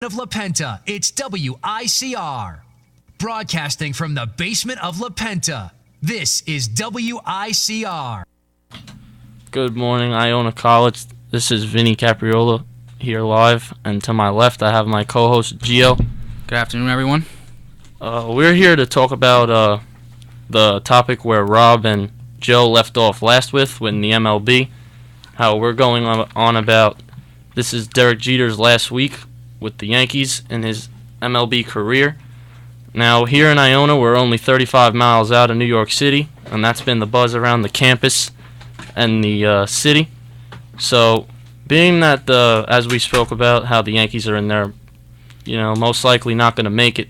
of La Penta, it's WICR. Broadcasting from the basement of La Penta, this is WICR. Good morning, Iona College. This is Vinny Capriola here live, and to my left I have my co-host Gio. Good afternoon, everyone. We're here to talk about the topic where Rob and Joe left off last with in the MLB. How we're going on about this is Derek Jeter's last week with the Yankees in his MLB career. Now, here in Iona, we're only 35 miles out of New York City, and that's been the buzz around the campus and the city. So, being that, as we spoke about, how the Yankees are in there, most likely not going to make it,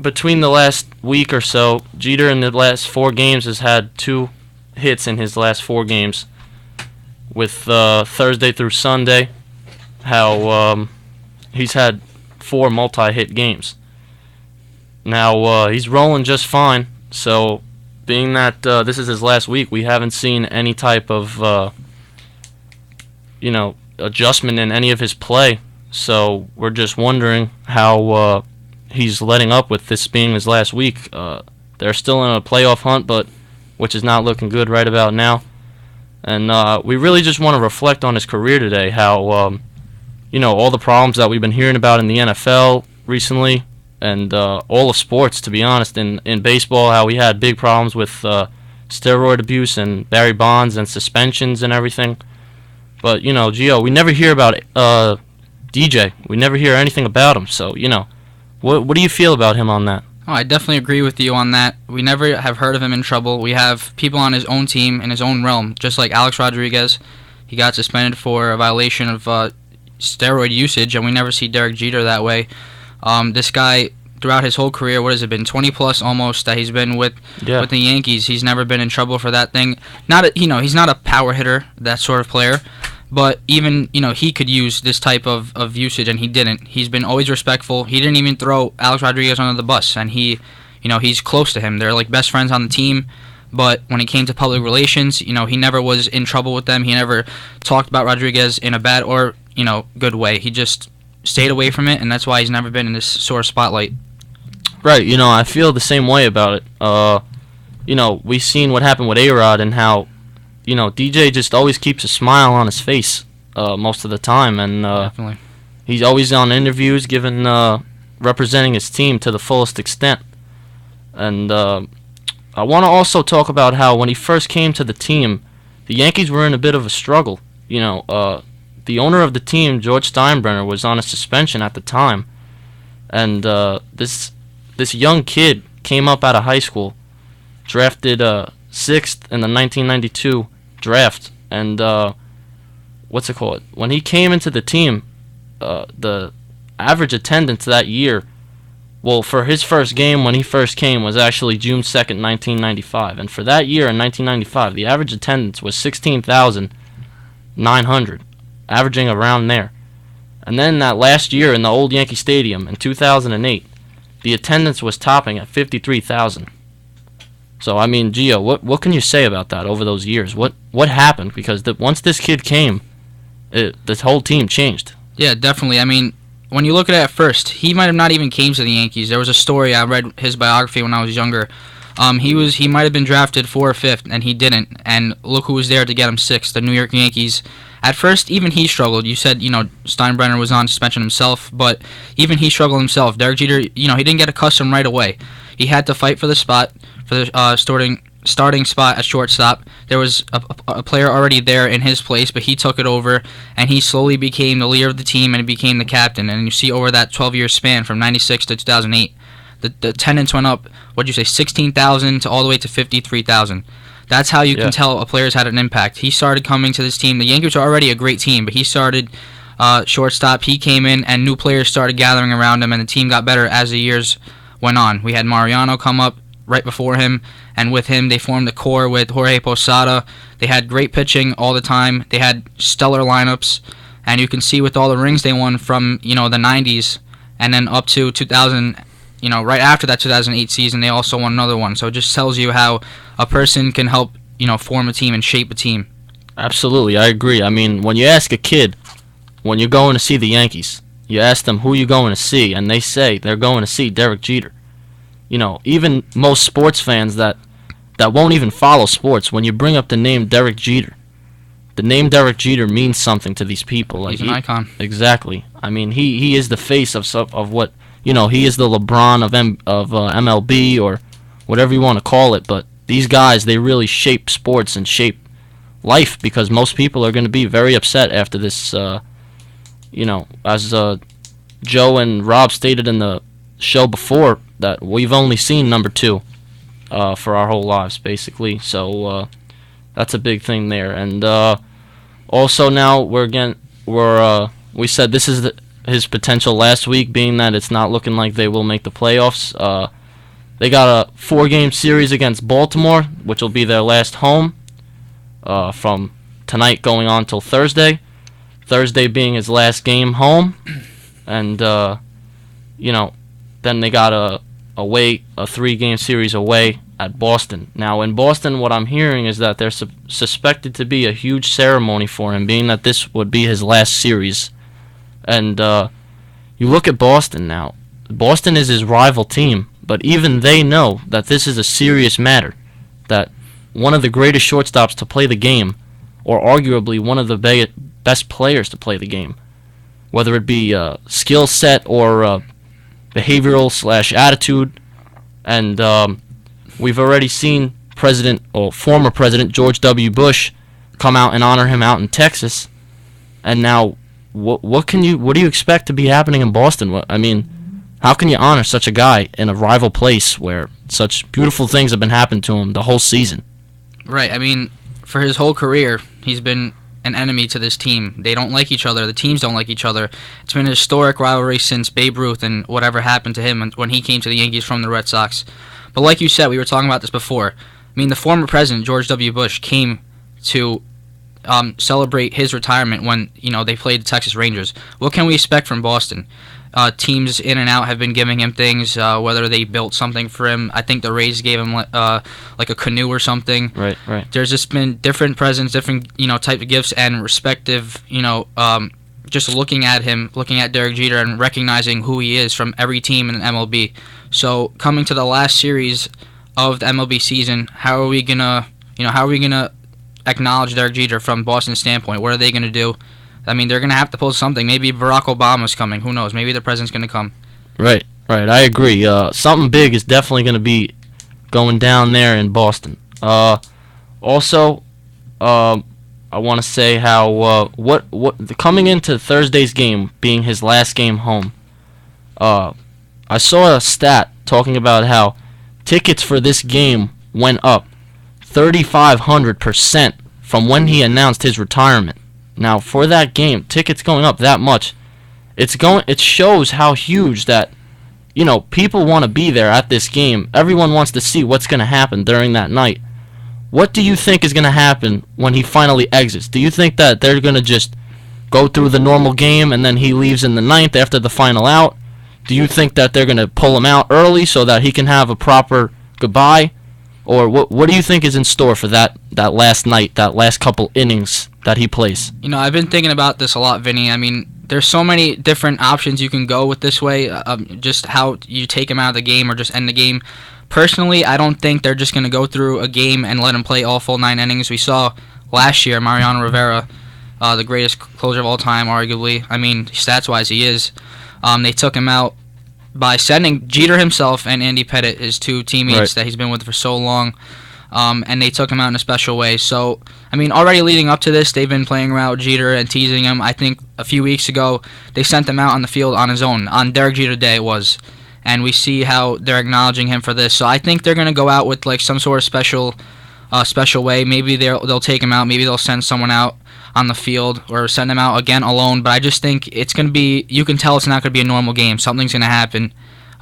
between the last week or so, Jeter in the last 4 games has had 2 hits in his last 4 games, with Thursday through Sunday, how he's had 4 multi-hit games. Now, he's rolling just fine, so being that this is his last week, we haven't seen any type of, adjustment in any of his play, so we're just wondering how he's letting up with this being his last week. They're still in a playoff hunt, but which is not looking good right about now. And we really just want to reflect on his career today, how all the problems that we've been hearing about in the NFL recently, and all of sports, to be honest. In baseball, how we had big problems with steroid abuse and Barry Bonds and suspensions and everything. But, Gio, we never hear about DJ. We never hear anything about him. So, what do you feel about him on that? Oh, I definitely agree with you on that. We never have heard of him in trouble. We have people on his own team in his own realm, just like Alex Rodriguez. He got suspended for a violation of steroid usage, and we never see Derek Jeter that way. This guy, throughout his whole career, what has it been, 20 plus almost that he's been with the Yankees, he's never been in trouble for that thing. He's not a power hitter, that sort of player, but even he could use this type of usage, and he didn't. He's been always respectful. He didn't even throw Alex Rodriguez under the bus, and he's close to him. They're like best friends on the team. But when it came to public relations, he never was in trouble with them. He never talked about Rodriguez in a bad or good way. He just stayed away from it, and that's why he's never been in this sort of spotlight. Right, I feel the same way about it. We've seen what happened with A-Rod and how, DJ just always keeps a smile on his face most of the time, and Definitely. He's always on interviews representing his team to the fullest extent. And I want to also talk about how when he first came to the team, the Yankees were in a bit of a struggle. The owner of the team, George Steinbrenner, was on a suspension at the time, and this young kid came up out of high school, drafted 6th in the 1992 draft, and when he came into the team, the average attendance that year, for his first game when he first came was actually June 2nd, 1995, and for that year in 1995, the average attendance was 16,900. Averaging around there. And then that last year in the old Yankee Stadium in 2008, the attendance was topping at 53,000. So, Gio, what can you say about that over those years? What happened? Because once this kid came, this whole team changed. Yeah, definitely. When you look at it at first, he might have not even came to the Yankees. There was a story, I read his biography when I was younger. He might have been drafted 4th or 5th, and he didn't. And look who was there to get him 6th, the New York Yankees. At first, even he struggled. You said, Steinbrenner was on suspension himself, but even he struggled himself. Derek Jeter, he didn't get accustomed right away. He had to fight for the spot, for the starting spot at shortstop. There was a player already there in his place, but he took it over, and he slowly became the leader of the team, and he became the captain. And you see over that 12-year span from 96 to 2008, the attendance went up, 16,000 to all the way to 53,000. That's how you can tell a player's had an impact. He started coming to this team. The Yankees are already a great team, but he started shortstop. He came in, and new players started gathering around him, and the team got better as the years went on. We had Mariano come up right before him, and with him they formed the core with Jorge Posada. They had great pitching all the time. They had stellar lineups, and you can see with all the rings they won from the 90s and then up to 2000. Right after that 2008 season, they also won another one. So it just tells you how a person can help, form a team and shape a team. Absolutely, I agree. When you ask a kid, when you're going to see the Yankees, you ask them who you're going to see, and they say they're going to see Derek Jeter. You know, even most sports fans that won't even follow sports, when you bring up the name Derek Jeter, the name Derek Jeter means something to these people. He's an icon. Exactly. I mean, he is the face of what, you know, he is the LeBron of MLB or whatever you want to call it. But these guys, they really shape sports and shape life, because most people are going to be very upset after this. You know, as Joe and Rob stated in the show before, that we've only seen number 2 for our whole lives, basically. So that's a big thing there. And also now we said this is his potential last week, being that it's not looking like they will make the playoffs. They got a 4-game series against Baltimore, which will be their last home from tonight going on till Thursday. Thursday being his last game home. And, you know, then they got a 3-game series away at Boston. Now, in Boston, what I'm hearing is that there's suspected to be a huge ceremony for him, being that this would be his last series. And you look at Boston now. Boston is his rival team, but even they know that this is a serious matter, that one of the greatest shortstops to play the game, or arguably one of the best players to play the game, whether it be skill set or behavioral/attitude, and we've already seen former President George W. Bush come out and honor him out in Texas, and now what do you expect to be happening in Boston? I mean, how can you honor such a guy in a rival place where such beautiful things have been happening to him the whole season? Right. I mean, for his whole career, he's been an enemy to this team. They don't like each other. The teams don't like each other. It's been a historic rivalry since Babe Ruth and whatever happened to him when he came to the Yankees from the Red Sox. But like you said, we were talking about this before. I mean, the former president, George W. Bush, came to celebrate his retirement when, you know, they played the Texas Rangers. What can we expect from Boston? Teams in and out have been giving him things, whether they built something for him. I think the Rays gave him like a canoe or something. Right. There's just been different presents, different, you know, type of gifts, and respective, you know, just looking at him, looking at Derek Jeter and recognizing who he is from every team in the MLB. So coming to the last series of the MLB season, how are we gonna acknowledge Derek Jeter from Boston's standpoint? What are they gonna do? I mean, they're going to have to pull something. Maybe Barack Obama's coming. Who knows? Maybe the president's going to come. Right. I agree. Something big is definitely going to be going down there in Boston. Also, I want to say how coming into Thursday's game being his last game home, I saw a stat talking about how tickets for this game went up 3,500% from when he announced his retirement. Now, for that game, tickets going up that much, it shows how huge that, you know, people want to be there at this game. Everyone wants to see what's going to happen during that night. What do you think is going to happen when he finally exits? Do you think that they're going to just go through the normal game and then he leaves in the 9th after the final out? Do you think that they're going to pull him out early so that he can have a proper goodbye? Or what do you think is in store for that last night, that last couple innings that he plays? You know, I've been thinking about this a lot, Vinny. I mean, there's so many different options you can go with this way, just how you take him out of the game or just end the game. Personally, I don't think they're just going to go through a game and let him play all full 9 innings. We saw last year Mariano Rivera, the greatest closer of all time, arguably. I mean, stats-wise, he is. They took him out by sending Jeter himself and Andy Pettitte, his 2 teammates that he's been with for so long, and they took him out in a special way. So, I mean, already leading up to this, they've been playing around with Jeter and teasing him. I think a few weeks ago, they sent him out on the field on his own, on Derek Jeter Day it was, and we see how they're acknowledging him for this. So I think they're going to go out with like some sort of special way. Maybe they'll take him out, maybe they'll send someone out on the field or send him out again alone, but I just think it's going to be, you can tell it's not going to be a normal game. Something's going to happen.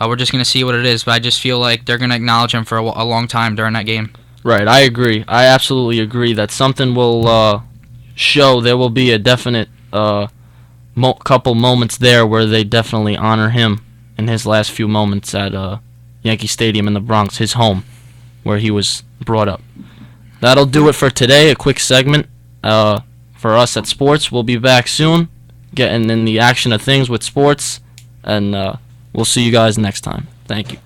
We're just going to see what it is, but I just feel like they're going to acknowledge him for a long time during that game. Right, I agree. I absolutely agree that something will show. There will be a definite couple moments there where they definitely honor him in his last few moments at Yankee Stadium in the Bronx, his home, where he was brought up. That'll do it for today, a quick segment. For us at Sports, we'll be back soon. getting in the action of things with sports, and we'll see you guys next time. Thank you.